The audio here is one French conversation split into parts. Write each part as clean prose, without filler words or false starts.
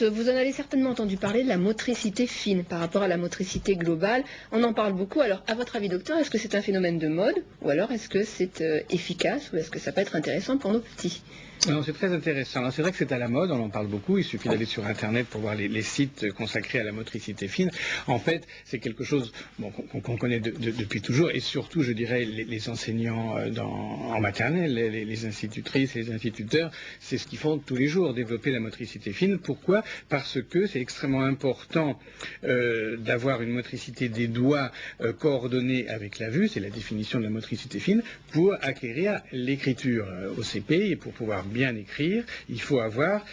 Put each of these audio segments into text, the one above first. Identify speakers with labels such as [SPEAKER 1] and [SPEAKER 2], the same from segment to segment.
[SPEAKER 1] France, vous en avez certainement entendu parler de la motricité fine par rapport à la motricité globale. On en parle beaucoup. Alors, à votre avis, docteur, est-ce que c'est un phénomène de mode ou alors est-ce que c'est efficace ou est-ce que ça peut être intéressant pour nos petits?
[SPEAKER 2] Non, c'est très intéressant. C'est vrai que c'est à la mode, on en parle beaucoup. Il suffit d'aller sur Internet pour voir les sites consacrés à la motricité fine. En fait, c'est quelque chose qu'on connaît depuis toujours, et surtout, je dirais, les enseignants en maternelle, les institutrices et les instituteurs, c'est ce qu'ils font tous les jours, développer la motricité fine. Pourquoi? Parce que c'est extrêmement important d'avoir une motricité des doigts coordonnée avec la vue, c'est la définition de la motricité fine, pour acquérir l'écriture au CP et pour pouvoir bien écrire, il faut avoir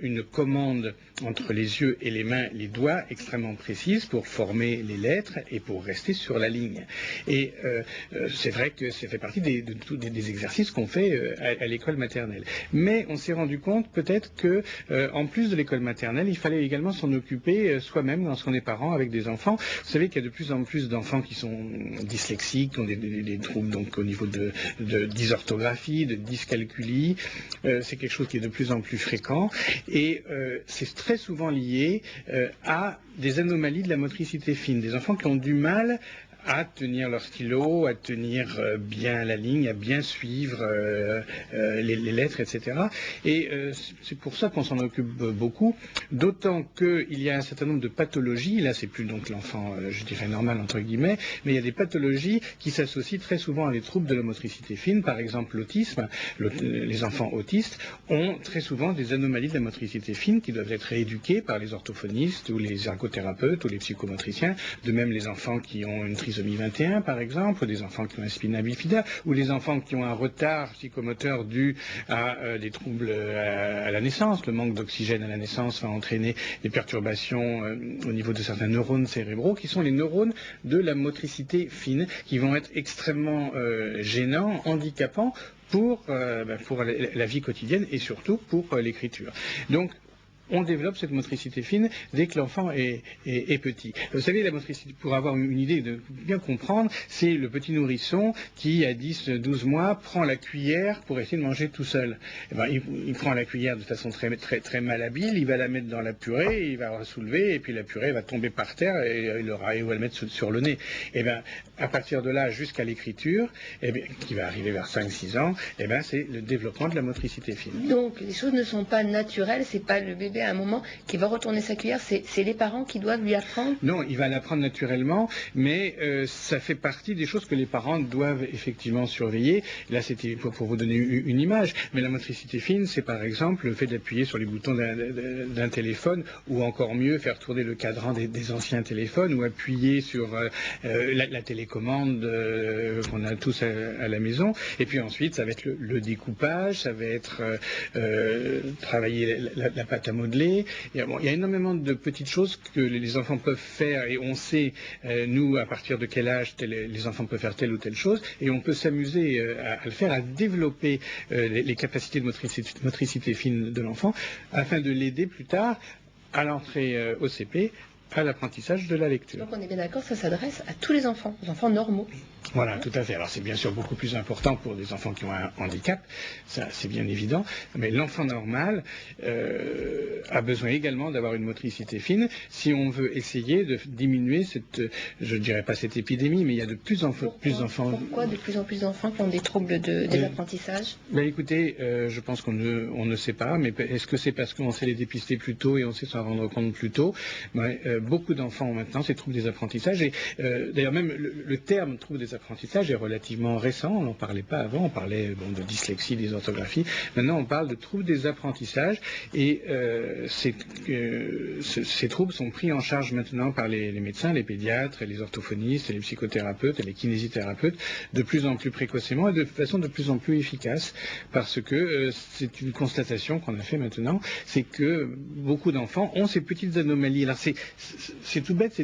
[SPEAKER 2] une commande entre les yeux et les mains, les doigts extrêmement précise pour former les lettres et pour rester sur la ligne. Et c'est vrai que ça fait partie des exercices qu'on fait à l'école maternelle. Mais on s'est rendu compte peut-être que en plus de l'école maternelle, il fallait également s'en occuper soi-même lorsqu'on est parent avec des enfants. Vous savez qu'il y a de plus en plus d'enfants qui sont dyslexiques, qui ont des troubles donc au niveau de dysorthographie, de dyscalculie. C'est quelque chose qui est de plus en plus fréquent et c'est très souvent lié à des anomalies de la motricité fine, des enfants qui ont du mal à tenir leur stylo, à tenir bien la ligne, à bien suivre les lettres, etc. Et c'est pour ça qu'on s'en occupe beaucoup, d'autant qu'il y a un certain nombre de pathologies, là c'est plus donc l'enfant, je dirais normal entre guillemets, mais il y a des pathologies qui s'associent très souvent à des troubles de la motricité fine, par exemple l'autisme. Les enfants autistes ont très souvent des anomalies de la motricité fine qui doivent être rééduquées par les orthophonistes ou les ergothérapeutes ou les psychomotriciens, de même les enfants qui ont une trisomie 21 par exemple, ou des enfants qui ont un spina bifida, ou les enfants qui ont un retard psychomoteur dû à des troubles à la naissance. Le manque d'oxygène à la naissance va entraîner des perturbations au niveau de certains neurones cérébraux qui sont les neurones de la motricité fine, qui vont être extrêmement gênants, handicapants pour la vie quotidienne et surtout pour l'écriture. Donc, on développe cette motricité fine dès que l'enfant est petit. Vous savez, la motricité, pour avoir une idée de bien comprendre, c'est le petit nourrisson qui, à 10-12 mois, prend la cuillère pour essayer de manger tout seul. Eh ben, il prend la cuillère de façon très malhabile, il va la mettre dans la purée, il va la soulever, et puis la purée va tomber par terre, et il va la mettre sur le nez. Et ben, à partir de là, jusqu'à l'écriture, qui va arriver vers 5-6 ans, c'est le développement de la motricité fine.
[SPEAKER 1] Donc, les choses ne sont pas naturelles, c'est pas le bébé à un moment qui va retourner sa cuillère, c'est les parents qui doivent lui apprendre?
[SPEAKER 2] Non, il va l'apprendre naturellement, mais ça fait partie des choses que les parents doivent effectivement surveiller. Là, c'était pour vous donner une image, mais la motricité fine, c'est par exemple le fait d'appuyer sur les boutons d'un téléphone, ou encore mieux, faire tourner le cadran des anciens téléphones, ou appuyer sur la télécommande qu'on a tous à la maison. Et puis ensuite, ça va être le découpage, ça va être travailler la pâte à modeler. Il y a énormément de petites choses que les enfants peuvent faire, et on sait, nous, à partir de quel âge les enfants peuvent faire telle ou telle chose, et on peut s'amuser à le faire, à développer les capacités de motricité fine de l'enfant, afin de l'aider plus tard à l'entrée au CP, à l'apprentissage de la lecture.
[SPEAKER 1] Donc on est bien d'accord, ça s'adresse à tous les enfants, aux enfants normaux.
[SPEAKER 2] Voilà, tout à fait. Alors c'est bien sûr beaucoup plus important pour des enfants qui ont un handicap, ça c'est bien évident, mais l'enfant normal a besoin également d'avoir une motricité fine si on veut essayer de diminuer cette, je dirais pas cette épidémie, mais il y a de plus en plus d'enfants.
[SPEAKER 1] Pourquoi de plus en plus d'enfants qui ont des troubles des apprentissages?
[SPEAKER 2] Écoutez, je pense qu'on ne sait pas, mais est-ce que c'est parce qu'on sait les dépister plus tôt et on sait s'en rendre compte plus tôt? Beaucoup d'enfants ont maintenant ces troubles des apprentissages, et d'ailleurs même le terme trouble des apprentissages est relativement récent, on n'en parlait pas avant, on parlait de dyslexie, dysorthographie, maintenant on parle de troubles des apprentissages, et ces troubles sont pris en charge maintenant par les médecins, les pédiatres, les orthophonistes, les psychothérapeutes et les kinésithérapeutes de plus en plus précocement et de façon de plus en plus efficace, parce que c'est une constatation qu'on a fait maintenant, c'est que beaucoup d'enfants ont ces petites anomalies. Alors c'est tout bête,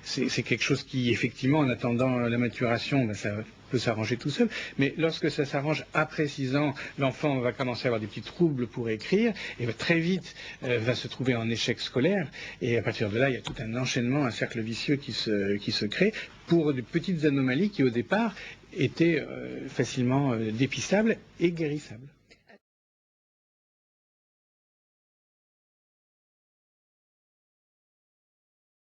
[SPEAKER 2] c'est quelque chose qui effectivement en attendant la maturation, ça peut s'arranger tout seul, mais lorsque ça s'arrange après 6 ans, l'enfant va commencer à avoir des petits troubles pour écrire, et très vite va se trouver en échec scolaire, et à partir de là, il y a tout un enchaînement, un cercle vicieux qui se crée pour de petites anomalies qui au départ étaient facilement dépistables et guérissables.